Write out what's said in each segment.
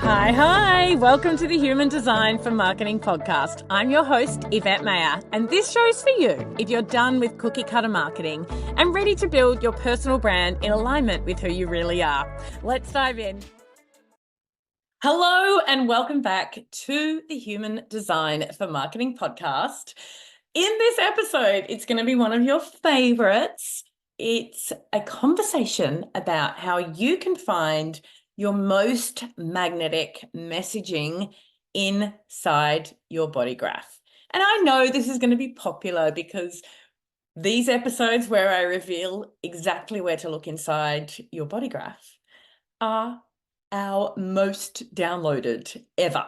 Hi. Welcome to the Human Design for Marketing podcast. I'm your host, Yvette Mayer, and this show's for you if you're done with cookie cutter marketing and ready to build your personal brand in alignment with who you really are. Let's dive in. Hello, and welcome back to the Human Design for Marketing podcast. In this episode, it's going to be one of your favorites. It's a conversation about how you can find your most magnetic messaging inside your body graph. And I know this is going to be popular because these episodes where I reveal exactly where to look inside your body graph are our most downloaded ever.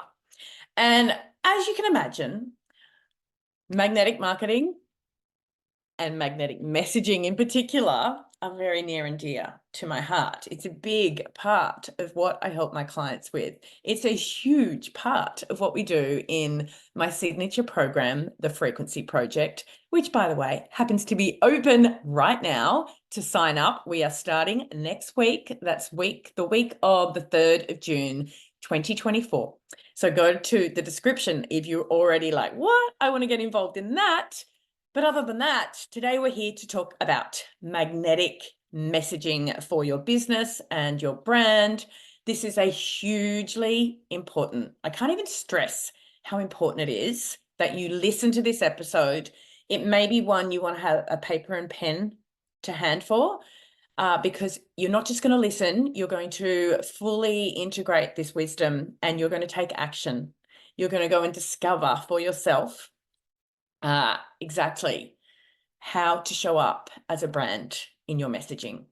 And as you can imagine, magnetic marketing and magnetic messaging in particular are very near and dear to my heart. It's a big part of what I help my clients with. It's a huge part of what we do in my signature program, the Frequency Project, which, by the way, happens to be open right now to sign up. We are starting next week. That's the week of the 3rd of June, 2024. So go to the description if you're already like, what? I want to get involved in that. But other than that, today we're here to talk about magnetic messaging for your business and your brand. This is a hugely important, I can't even stress how important it is that you listen to this episode. It may be one you want to have a paper and pen to hand for, because you're not just going to listen, you're going to fully integrate this wisdom and you're going to take action. You're going to go and discover for yourself exactly how to show up as a brand in your messaging.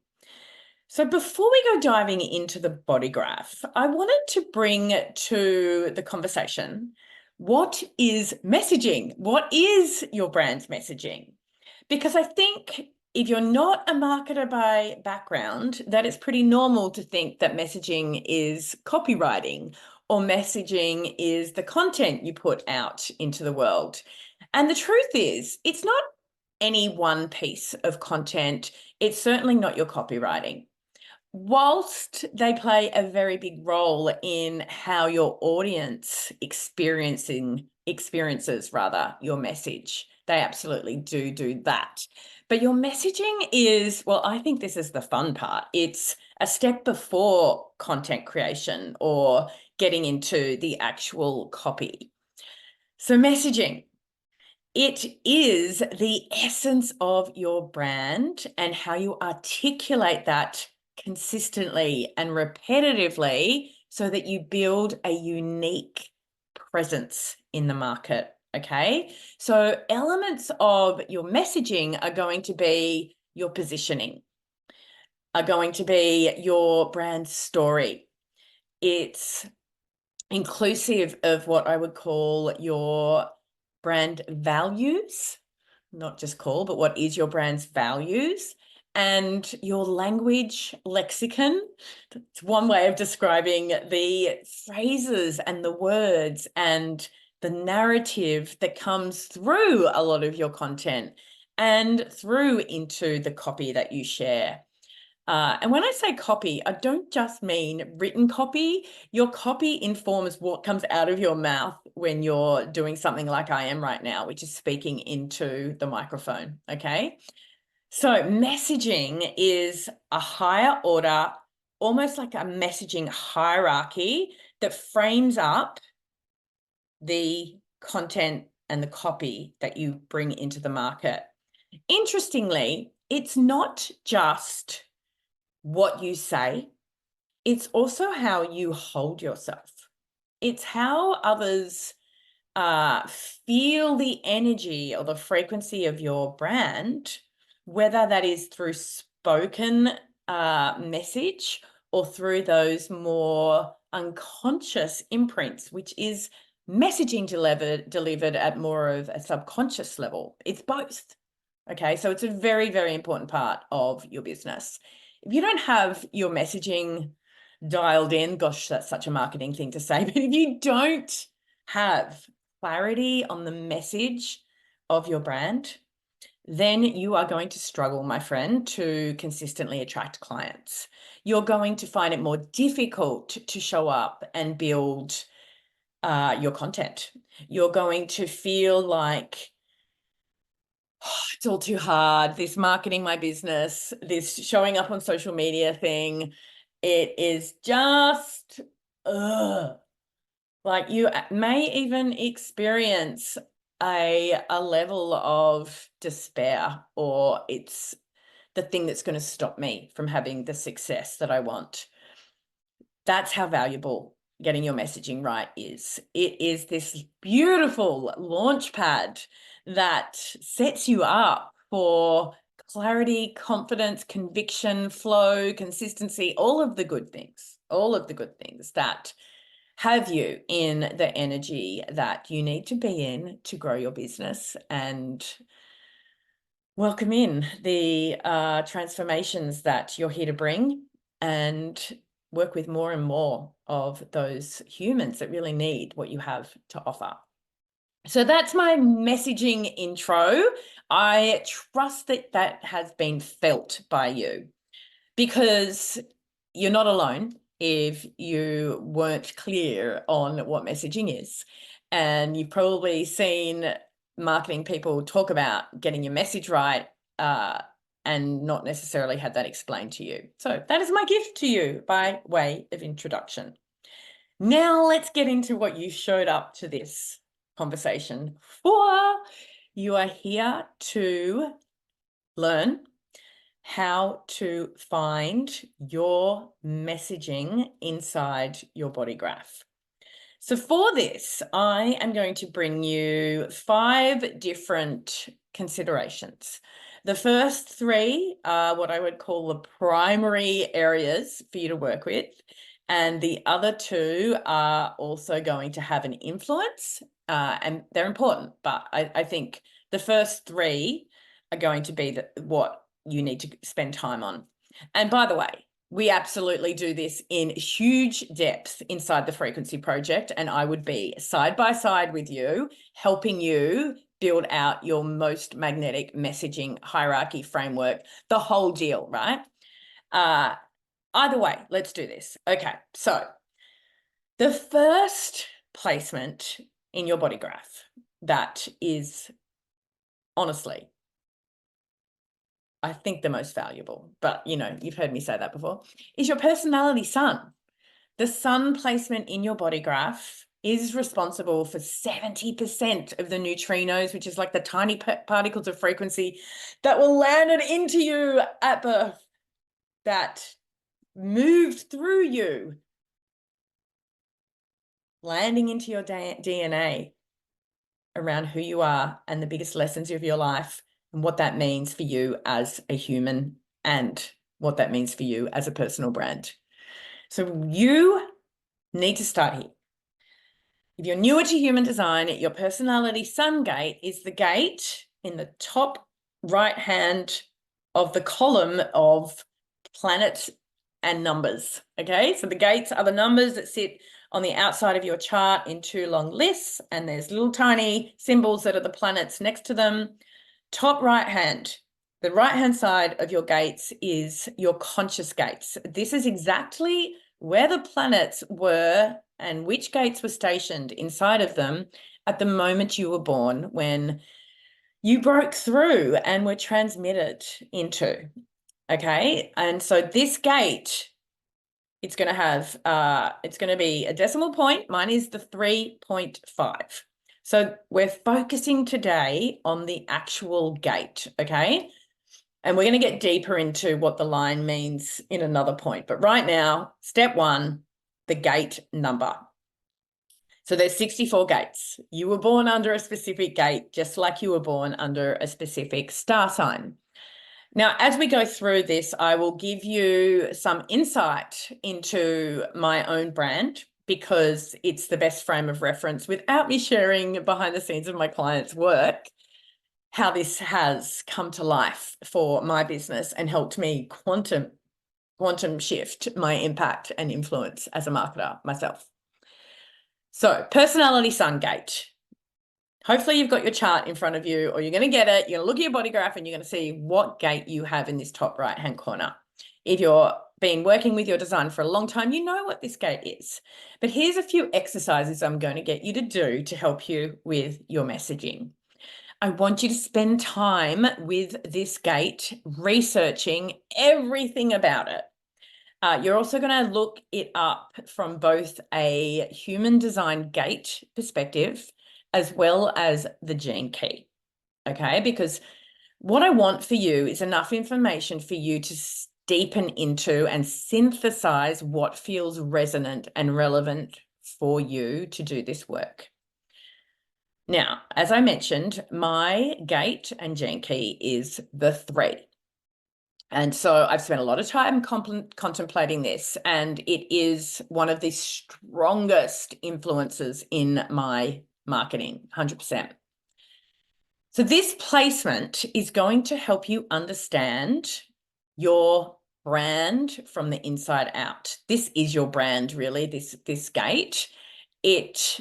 So before we go diving into the body graph, I wanted to bring to the conversation, what is messaging? What is your brand's messaging? Because I think if you're not a marketer by background, that it's pretty normal to think that messaging is copywriting or messaging is the content you put out into the world. And the truth is, it's not any one piece of content. It's certainly not your copywriting. Whilst they play a very big role in how your audience experiences your message, they absolutely do that. But your messaging is, well, I think this is the fun part. It's a step before content creation or getting into the actual copy. So messaging, it is the essence of your brand and how you articulate that consistently and repetitively so that you build a unique presence in the market. Okay, so elements of your messaging are going to be your positioning, are going to be your brand story. It's inclusive of what I would call your brand values, not just call, but what is your brand's values, and your language lexicon. It's one way of describing the phrases and the words and the narrative that comes through a lot of your content and through into the copy that you share. And when I say copy, I don't just mean written copy. Your copy informs what comes out of your mouth when you're doing something like I am right now, which is speaking into the microphone, okay? So messaging is a higher order, almost like a messaging hierarchy that frames up the content and the copy that you bring into the market. Interestingly, it's not just what you say, it's also how you hold yourself. It's how others feel the energy or the frequency of your brand, whether that is through spoken message or through those more unconscious imprints, which is messaging delivered at more of a subconscious level. It's both. Okay, so it's a very, very important part of your business. If you don't have your messaging dialed in, gosh, that's such a marketing thing to say, but if you don't have clarity on the message of your brand, then you are going to struggle, my friend, to consistently attract clients. You're going to find it more difficult to show up and build your content. You're going to feel like, oh, it's all too hard, this marketing my business, this showing up on social media thing, it is just, like you may even experience a level of despair, or it's the thing that's going to stop me from having the success that I want. That's how valuable getting your messaging right is. It is this beautiful launch pad that sets you up for clarity, confidence, conviction, flow, consistency, all of the good things that have you in the energy that you need to be in to grow your business and welcome in the transformations that you're here to bring, and work with more and more of those humans that really need what you have to offer. So that's my messaging intro. I trust that that has been felt by you, because you're not alone if you weren't clear on what messaging is. And you've probably seen marketing people talk about getting your message right and not necessarily had that explained to you. So that is my gift to you by way of introduction. Now let's get into what you showed up to this conversation for. You are here to learn how to find your messaging inside your body graph. So for this, I am going to bring you 5 different considerations. The first 3 are what I would call the primary areas for you to work with. And the other 2 are also going to have an influence, and they're important. But I think the first 3 are going to be what you need to spend time on. And by the way, we absolutely do this in huge depth inside the Frequency Project, and I would be side by side with you, helping you build out your most magnetic messaging hierarchy framework, the whole deal, right? Either way, let's do this. Okay, so the first placement in your body graph that is honestly, I think, the most valuable, but you know, you've heard me say that before, is your personality sun. The sun placement in your body graph is responsible for 70% of the neutrinos, which is like the tiny particles of frequency that will land it into you at birth, that moved through you, landing into your DNA around who you are and the biggest lessons of your life, and what that means for you as a human, and what that means for you as a personal brand. So you need to start here. If you're newer to human design, your personality sun gate is the gate in the top right hand of the column of planets and numbers. Okay, so the gates are the numbers that sit on the outside of your chart in 2 long lists, and there's little tiny symbols that are the planets next to them. Top right hand, the right hand side of your gates is your conscious gates. This is exactly where the planets were and which gates were stationed inside of them at the moment you were born, when you broke through and were transmitted into. Okay, and so this gate, it's going to have, it's going to be a decimal point. Mine is the 3.5. So we're focusing today on the actual gate, okay? And we're going to get deeper into what the line means in another point. But right now, step 1, the gate number. So there's 64 gates. You were born under a specific gate, just like you were born under a specific star sign. Now, as we go through this, I will give you some insight into my own brand, because it's the best frame of reference, without me sharing behind the scenes of my clients' work, how this has come to life for my business and helped me quantum shift my impact and influence as a marketer myself. So, personality sun gate. Hopefully you've got your chart in front of you, or you're going to get it. You're going to look at your body graph and you're going to see what gate you have in this top right-hand corner. If you've been working with your design for a long time, you know what this gate is. But here's a few exercises I'm going to get you to do to help you with your messaging. I want you to spend time with this gate, researching everything about it. You're also going to look it up from both a human design gate perspective as well as the gene key, okay? Because what I want for you is enough information for you to deepen into and synthesize what feels resonant and relevant for you to do this work. Now, as I mentioned, my gate and gene key is the 3. And so I've spent a lot of time contemplating this, and it is one of the strongest influences in my marketing, 100%. So this placement is going to help you understand your brand from the inside out. This is your brand, really, this gate. It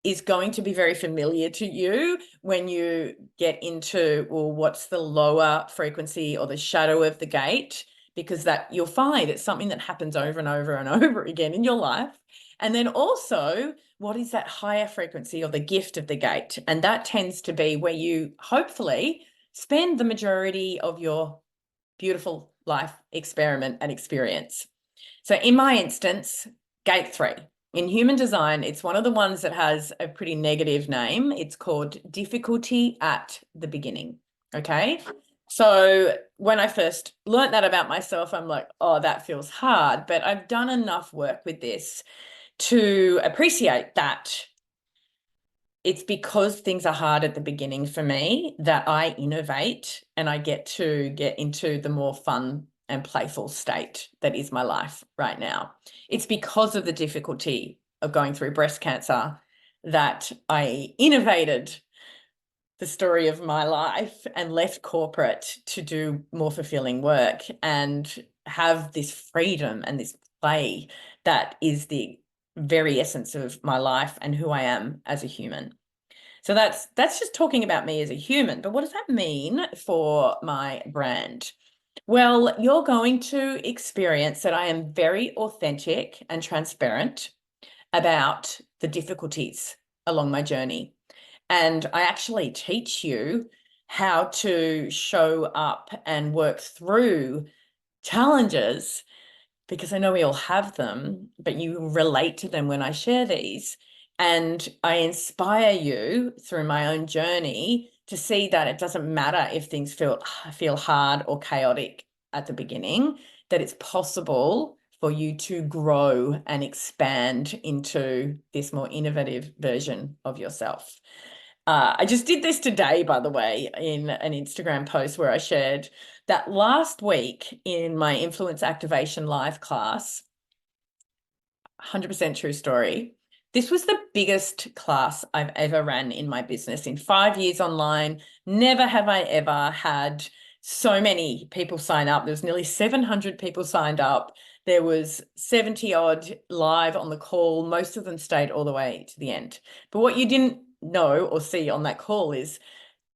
is going to be very familiar to you when you get into, well, what's the lower frequency or the shadow of the gate, because that you'll find it's something that happens over and over and over again in your life. And then also, what is that higher frequency or the gift of the gate? And that tends to be where you hopefully spend the majority of your beautiful life experiment and experience. So in my instance, gate 3. In human design, it's one of the ones that has a pretty negative name. It's called difficulty at the beginning, okay? So when I first learned that about myself, I'm like, oh, that feels hard. But I've done enough work with this to appreciate that it's because things are hard at the beginning for me that I innovate and I get to get into the more fun and playful state that is my life right now. It's because of the difficulty of going through breast cancer that I innovated the story of my life and left corporate to do more fulfilling work and have this freedom and this play that is the very essence of my life and who I am as a human. So that's just talking about me as a human. But what does that mean for my brand? Well, you're going to experience that I am very authentic and transparent about the difficulties along my journey. And I actually teach you how to show up and work through challenges, because I know we all have them, but you relate to them when I share these. And I inspire you through my own journey to see that it doesn't matter if things feel hard or chaotic at the beginning, that it's possible for you to grow and expand into this more innovative version of yourself. I just did this today, by the way, in an Instagram post where I shared that last week in my Influence Activation Live class, 100% true story, this was the biggest class I've ever ran in my business. In 5 years online, never have I ever had so many people sign up. There was nearly 700 people signed up. There was 70 odd live on the call. Most of them stayed all the way to the end. But what you didn't know or see on that call is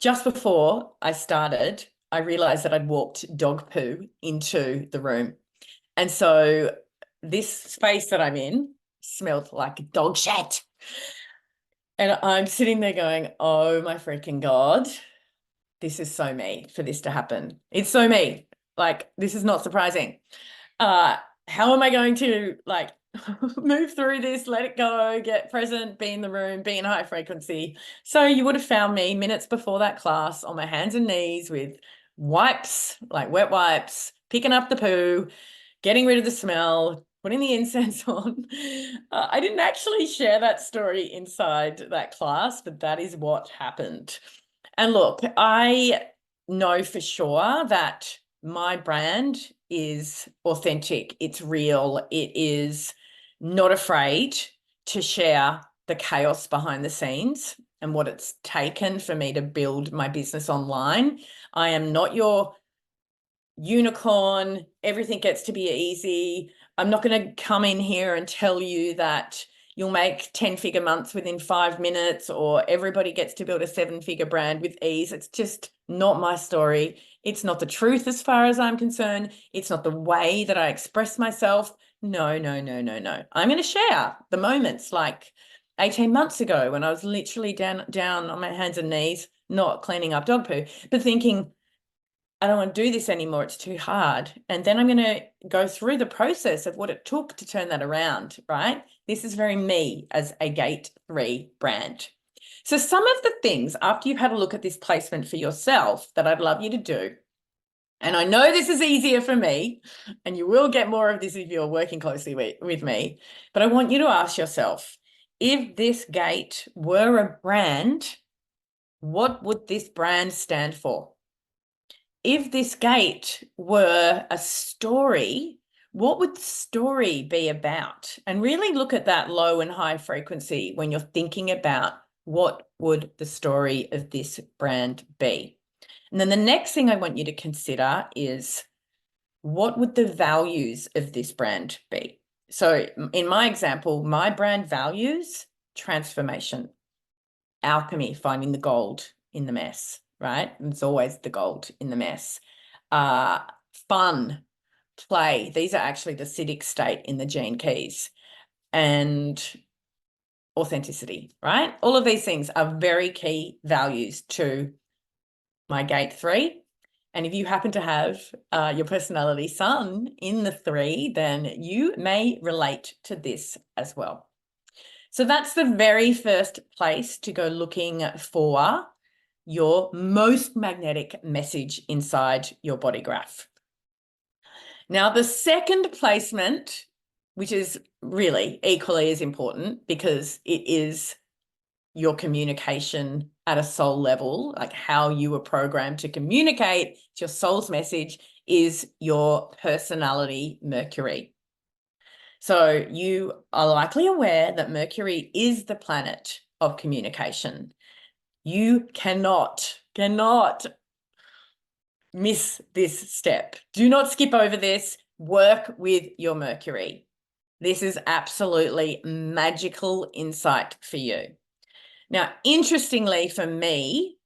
just before I started, I realized that I'd walked dog poo into the room. And so this space that I'm in smelled like dog shit. And I'm sitting there going, oh my freaking God, this is so me for this to happen. It's so me. Like, this is not surprising. How am I going to like move through this, let it go, get present, be in the room, be in high frequency? So you would have found me minutes before that class on my hands and knees with wipes, like wet wipes, picking up the poo, getting rid of the smell, putting the incense on. I didn't actually share that story inside that class, but that is what happened. And look, I know for sure that my brand is authentic. It's real. It is not afraid to share the chaos behind the scenes and what it's taken for me to build my business online. I am not your unicorn. Everything gets to be easy. I'm not going to come in here and tell you that you'll make 10-figure months within 5 minutes, or everybody gets to build a 7-figure brand with ease. It's just not my story. It's not the truth as far as I'm concerned. It's not the way that I express myself. No, no, no, no, no. I'm going to share the moments like 18 months ago when I was literally down on my hands and knees, not cleaning up dog poo, but thinking, I don't want to do this anymore. It's too hard. And then I'm going to go through the process of what it took to turn that around, right? This is very me as a Gate 3 brand. So some of the things after you've had a look at this placement for yourself that I'd love you to do, and I know this is easier for me, and you will get more of this if you're working closely with me, but I want you to ask yourself, if this gate were a brand, what would this brand stand for? If this gate were a story, what would the story be about? And really look at that low and high frequency when you're thinking about what would the story of this brand be. And then the next thing I want you to consider is, what would the values of this brand be? So in my example, my brand values: transformation, alchemy, finding the gold in the mess, right? It's always the gold in the mess. Fun, play. These are actually the acidic state in the gene keys. And authenticity, right? All of these things are very key values to my Gate 3. And if you happen to have your personality sun in the 3, then you may relate to this as well. So that's the very first place to go looking for your most magnetic message inside your body graph. Now, the second placement, which is really equally as important because it is your communication at a soul level, like how you were programmed to communicate, it's your soul's message, is your personality Mercury. So you are likely aware that Mercury is the planet of communication. You cannot miss this step. Do not skip over this. Work with your Mercury. This is absolutely magical insight for you. Now, interestingly for me,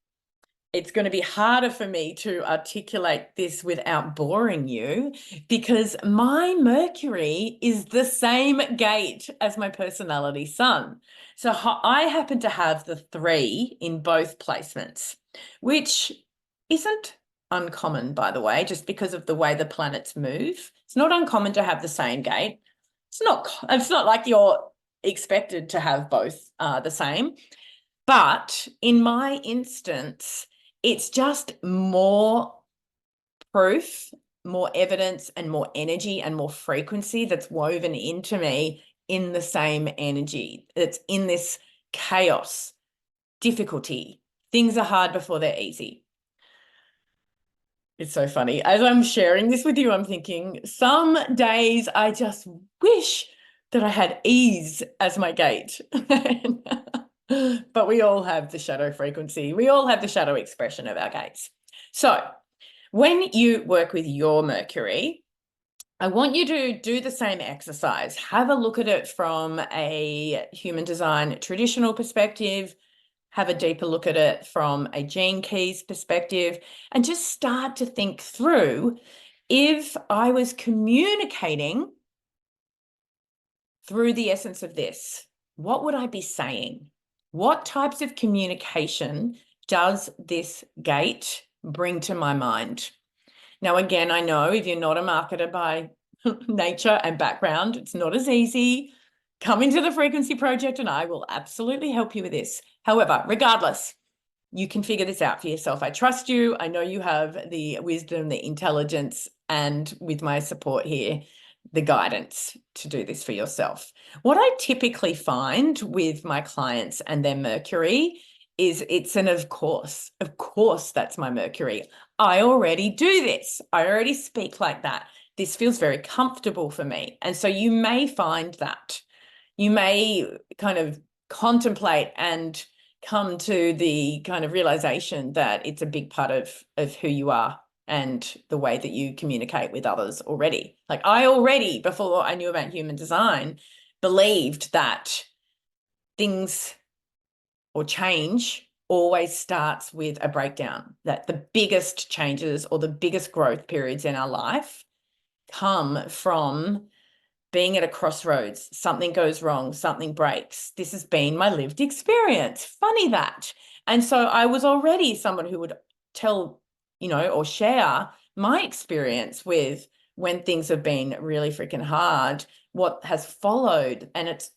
it's going to be harder for me to articulate this without boring you, because my Mercury is the same gate as my personality sun. So I happen to have the 3 in both placements, which isn't uncommon, by the way, just because of the way the planets move. It's not uncommon to have the same gate. It's not like you're expected to have both the same. But in my instance, it's just more proof, more evidence, and more energy and more frequency that's woven into me in the same energy. It's in this chaos, difficulty. Things are hard before they're easy. It's so funny. As I'm sharing this with you, I'm thinking some days I just wish that I had ease as my gate. But we all have the shadow frequency. We all have the shadow expression of our gates. So when you work with your Mercury, I want you to do the same exercise. Have a look at it from a human design traditional perspective. Have a deeper look at it from a gene keys perspective, and just start to think through, if I was communicating through the essence of this, what would I be saying? What types of communication does this gate bring to my mind? Now, again, I know if you're not a marketer by nature and background, it's not as easy. Come into the Frequency Project and I will absolutely help you with this. However, regardless, you can figure this out for yourself. I trust you. I know you have the wisdom, the intelligence, and with my support here, the guidance to do this for yourself. What I typically find with my clients and their Mercury is it's an of course, that's my Mercury. I already do this. I already speak like that. This feels very comfortable for me. And so you may find that. You may kind of contemplate and come to the kind of realization that it's a big part of who you are and the way that you communicate with others already. Like I already, before I knew about human design, believed that things or change always starts with a breakdown, that the biggest changes or the biggest growth periods in our life come from being at a crossroads. Something goes wrong, something breaks. This has been my lived experience. Funny that. And so I was already someone who would tell, or share my experience with when things have been really freaking hard, what has followed. And it's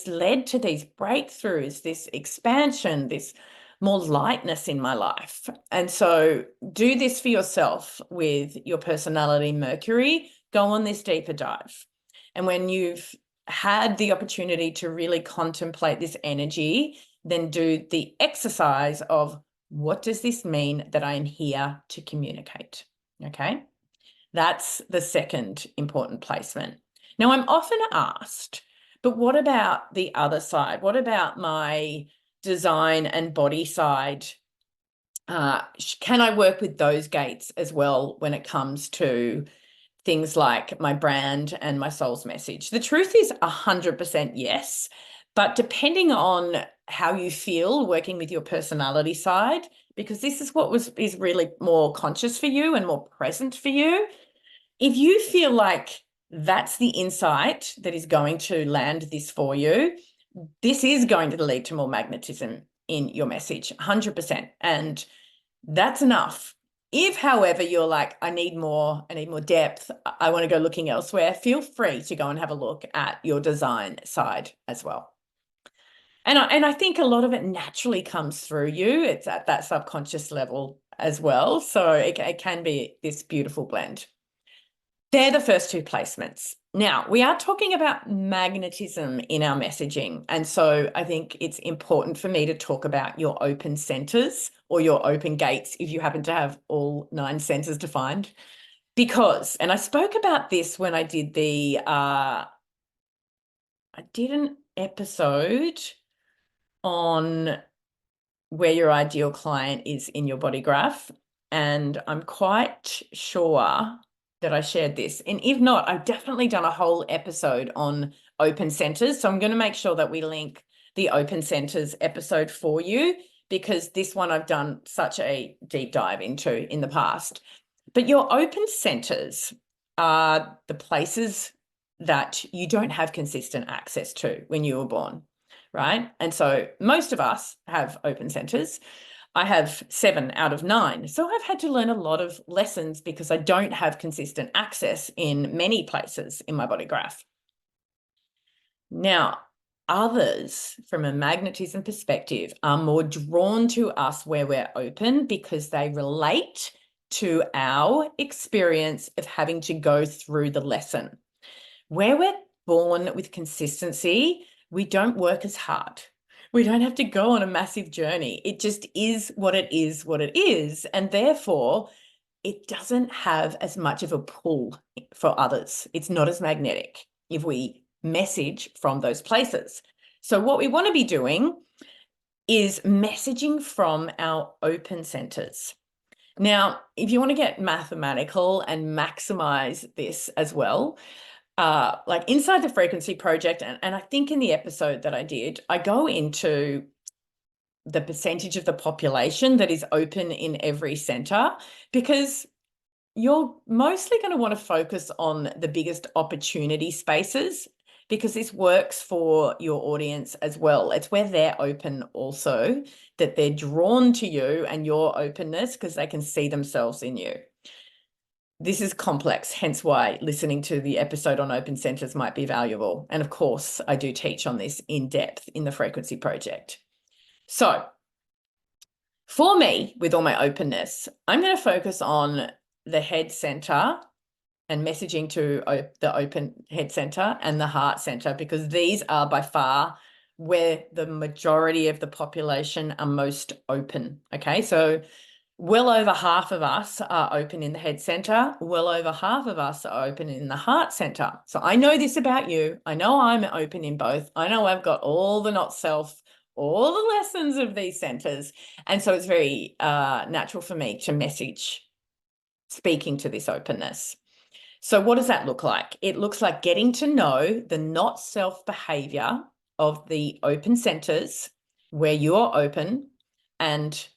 led to these breakthroughs, this expansion, this more lightness in my life. And so do this for yourself with your personality Mercury. Go on this deeper dive. And when you've had the opportunity to really contemplate this energy, then do the exercise of, what does this mean that I am here to communicate? Okay, that's the second important placement. Now, I'm often asked, but what about the other side? What about my design and body side? Can I work with those gates as well when it comes to things like my brand and my soul's message? The truth is 100% yes, but depending on how you feel working with your personality side, because this is what is really more conscious for you and more present for you. If you feel like that's the insight that is going to land this for you, this is going to lead to more magnetism in your message, 100%. And that's enough. If, however, you're like, I need more depth, I want to go looking elsewhere, feel free to go and have a look at your design side as well. And I think a lot of it naturally comes through you. It's at that subconscious level as well. So it can be this beautiful blend. They're the first two placements. Now, we are talking about magnetism in our messaging. And so I think it's important for me to talk about your open centers or your open gates if you happen to have all 9 centers defined. Because, and I spoke about this when I did I did an episode on where your ideal client is in your body graph. And I'm quite sure that I shared this. And if not, I've definitely done a whole episode on open centers. So I'm going to make sure that we link the open centers episode for you, because this one I've done such a deep dive into in the past. But your open centers are the places that you don't have consistent access to when you were born, right? And so most of us have open centers. I have 7 out of 9. So I've had to learn a lot of lessons because I don't have consistent access in many places in my body graph. Now, others, from a magnetism perspective, are more drawn to us where we're open because they relate to our experience of having to go through the lesson. Where we're born with consistency, we don't work as hard. We don't have to go on a massive journey. It just is what it is, what it is. And therefore, it doesn't have as much of a pull for others. It's not as magnetic if we message from those places. So what we want to be doing is messaging from our open centers. Now, if you want to get mathematical and maximize this as well, like inside the frequency project, and I think in the episode that I did, I go into the percentage of the population that is open in every center, because you're mostly going to want to focus on the biggest opportunity spaces, because this works for your audience as well. It's where they're open also, that they're drawn to you and your openness because they can see themselves in you. This is complex, hence why listening to the episode on open centers might be valuable. And of course, I do teach on this in depth in the Frequency Project. So for me, with all my openness, I'm going to focus on the head center and messaging to the open head center and the heart center, because these are by far where the majority of the population are most open. Okay, so well over half of us are open in the head center. Well over half of us are open in the heart center. So I know this about you. I know I'm open in both. I know I've got all the not self, all the lessons of these centers. And so it's very natural for me to message speaking to this openness. So what does that look like? It looks like getting to know the not self behavior of the open centers where you're open and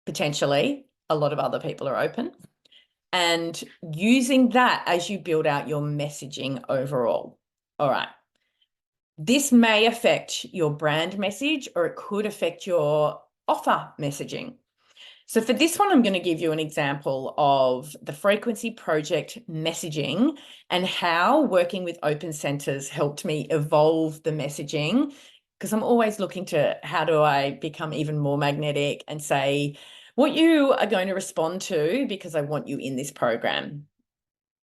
potentially a lot of other people are open, and using that as you build out your messaging overall. All right. This may affect your brand message, or it could affect your offer messaging. So for this one, I'm going to give you an example of the frequency project messaging and how working with open centers helped me evolve the messaging, because I'm always looking to how do I become even more magnetic and say what you are going to respond to, because I want you in this program,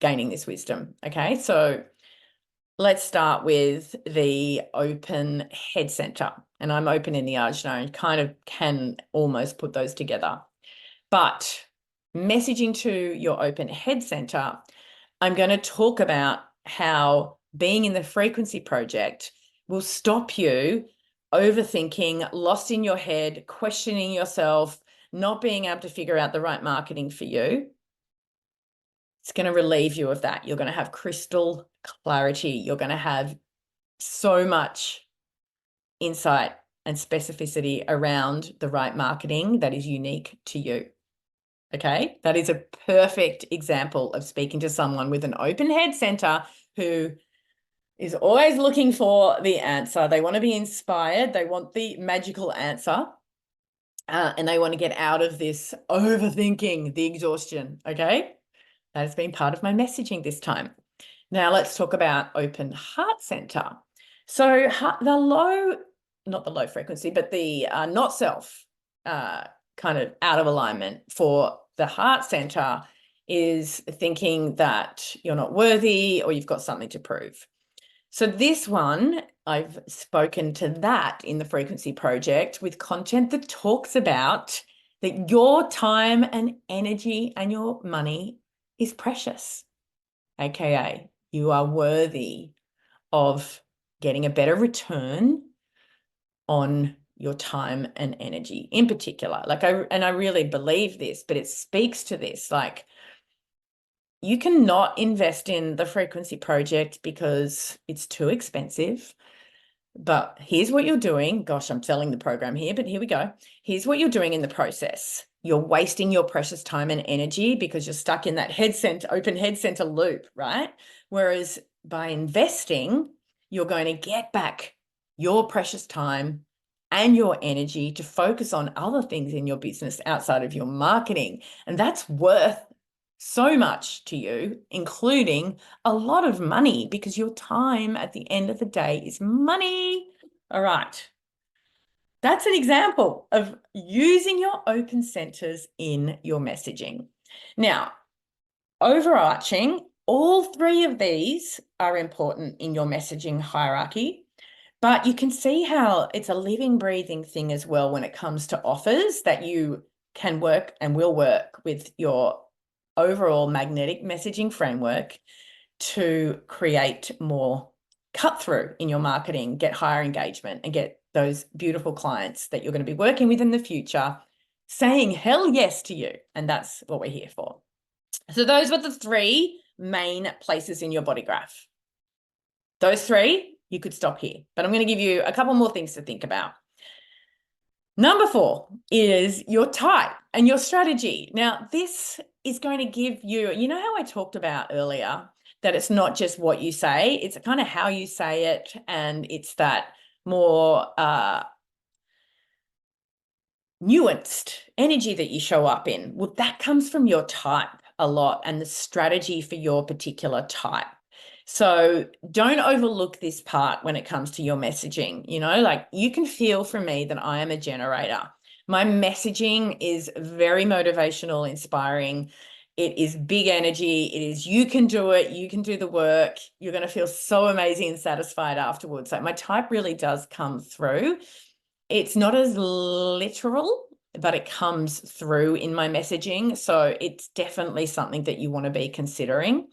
gaining this wisdom. Okay, so let's start with the open head center. And I'm open in the Ajna, kind of can almost put those together. But messaging to your open head center, I'm going to talk about how being in the frequency project will stop you overthinking, lost in your head, questioning yourself, not being able to figure out the right marketing for you. It's going to relieve you of that. You're going to have crystal clarity. You're going to have so much insight and specificity around the right marketing that is unique to you. Okay, that is a perfect example of speaking to someone with an open head center who is always looking for the answer. They want to be inspired. They want the magical answer. And they want to get out of this overthinking, the exhaustion. Okay, that has been part of my messaging this time. Now let's talk about open heart center. So not the low frequency, but the not self kind of out of alignment for the heart center is thinking that you're not worthy or you've got something to prove. So this one, I've spoken to that in the frequency project with content that talks about that your time and energy and your money is precious, aka you are worthy of getting a better return on your time and energy in particular. I really believe this, but it speaks to this. Like, you cannot invest in the frequency project because it's too expensive. But here's what you're doing. Gosh, I'm selling the program here, but here we go. Here's what you're doing in the process. You're wasting your precious time and energy because you're stuck in that open head center loop, right? Whereas by investing, you're going to get back your precious time and your energy to focus on other things in your business outside of your marketing. And that's worth so much to you, including a lot of money, because your time at the end of the day is money. All right. That's an example of using your open centers in your messaging. Now, overarching, all three of these are important in your messaging hierarchy, but you can see how it's a living, breathing thing as well when it comes to offers that you can work and will work with your overall magnetic messaging framework to create more cut through in your marketing, get higher engagement, and get those beautiful clients that you're going to be working with in the future saying hell yes to you. And that's what we're here for. So those were the three main places in your body graph. Those three, you could stop here, but I'm going to give you a couple more things to think about. Number 4 is your type and your strategy. Now, this is going to give you, you know how I talked about earlier that it's not just what you say, it's kind of how you say it, and it's that more nuanced energy that you show up in. Well, that comes from your type a lot and the strategy for your particular type. So don't overlook this part when it comes to your messaging. You know, like, you can feel from me that I am a generator. My messaging is very motivational, inspiring. It is big energy. It is, you can do it. You can do the work. You're going to feel so amazing and satisfied afterwards. Like, my type really does come through. It's not as literal, but it comes through in my messaging. So it's definitely something that you want to be considering.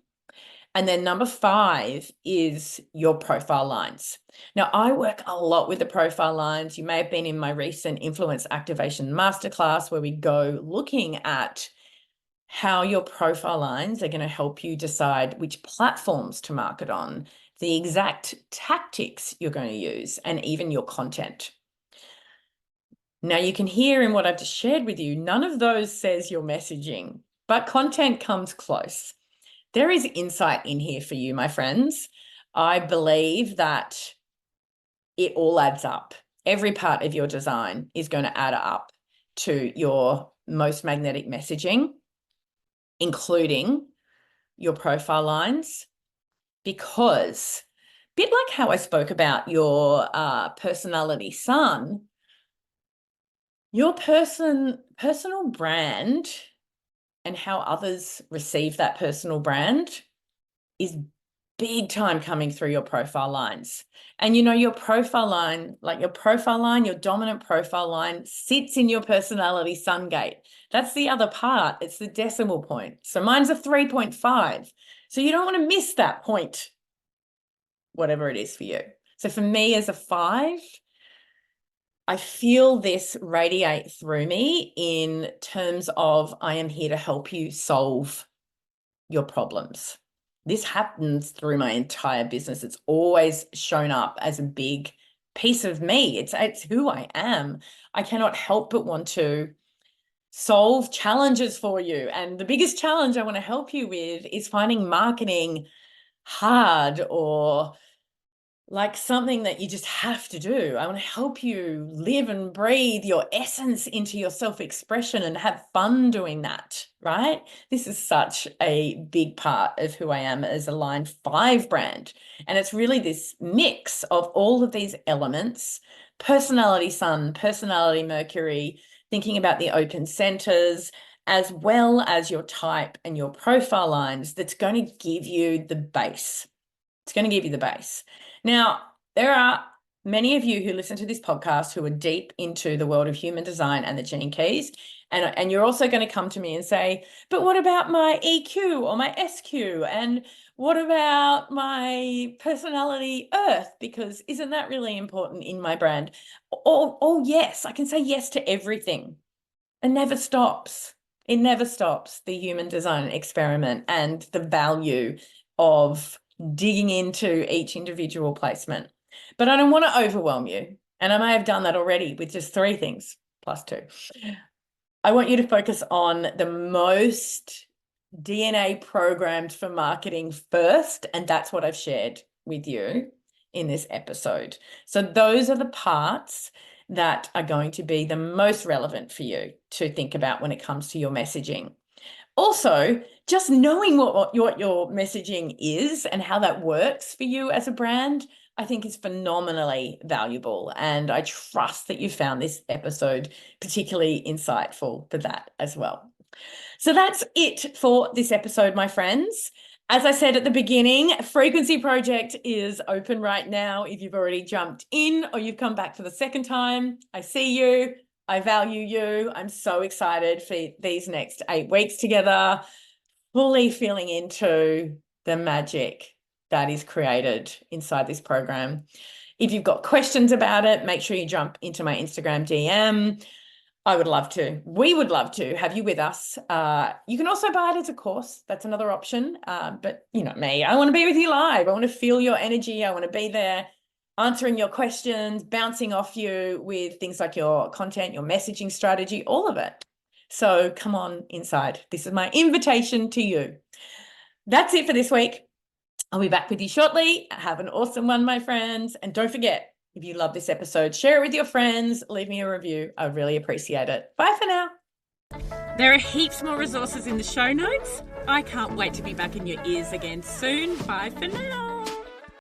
And then number 5 is your profile lines. Now, I work a lot with the profile lines. You may have been in my recent Influence Activation Masterclass where we go looking at how your profile lines are going to help you decide which platforms to market on, the exact tactics you're going to use, and even your content. Now, you can hear in what I've just shared with you, none of those says your messaging, but content comes close. There is insight in here for you, my friends. I believe that it all adds up. Every part of your design is going to add up to your most magnetic messaging, including your profile lines, because a bit like how I spoke about your personality sun, your personal brand and how others receive that personal brand is big time coming through your profile lines. And your profile line, your dominant profile line sits in your personality sun gate. That's the other part. It's the decimal point. So mine's a 3.5. So you don't want to miss that point, whatever it is for you. So for me as a 5, I feel this radiate through me in terms of I am here to help you solve your problems. This happens through my entire business. It's always shown up as a big piece of me. It's who I am. I cannot help but want to solve challenges for you. And the biggest challenge I want to help you with is finding marketing hard or like something that you just have to do. I want to help you live and breathe your essence into your self-expression and have fun doing that, right? This is such a big part of who I am as a Line 5 brand. And it's really this mix of all of these elements: personality sun, personality Mercury, thinking about the open centers, as well as your type and your profile lines, that's going to give you the base. It's going to give you the base. Now, there are many of you who listen to this podcast who are deep into the world of human design and the gene keys. And you're also going to come to me and say, but what about my EQ or my SQ? And what about my personality Earth? Because isn't that really important in my brand? Oh, yes, I can say yes to everything. It never stops. It never stops, the human design experiment and the value of digging into each individual placement. But I don't want to overwhelm you. And I may have done that already with just 3 things plus 2. I want you to focus on the most DNA programmed for marketing first. And that's what I've shared with you in this episode. So those are the parts that are going to be the most relevant for you to think about when it comes to your messaging. Also, just knowing what your messaging is and how that works for you as a brand, I think is phenomenally valuable. And I trust that you found this episode particularly insightful for that as well. So that's it for this episode, my friends. As I said at the beginning, Frequency Project is open right now. If you've already jumped in or you've come back for the second time, I see you. I value you. I'm so excited for these next 8 weeks together, fully feeling into the magic that is created inside this program. If you've got questions about it, make sure you jump into my Instagram DM. I would love to. We would love to have you with us. You can also buy it as a course. That's another option. But you know me, I want to be with you live. I want to feel your energy. I want to be there answering your questions, bouncing off you with things like your content, your messaging strategy, all of it. So come on inside. This is my invitation to you. That's it for this week. I'll be back with you shortly. Have an awesome one, my friends. And don't forget, if you love this episode, share it with your friends, leave me a review. I really appreciate it. Bye for now. There are heaps more resources in the show notes. I can't wait to be back in your ears again soon. Bye for now.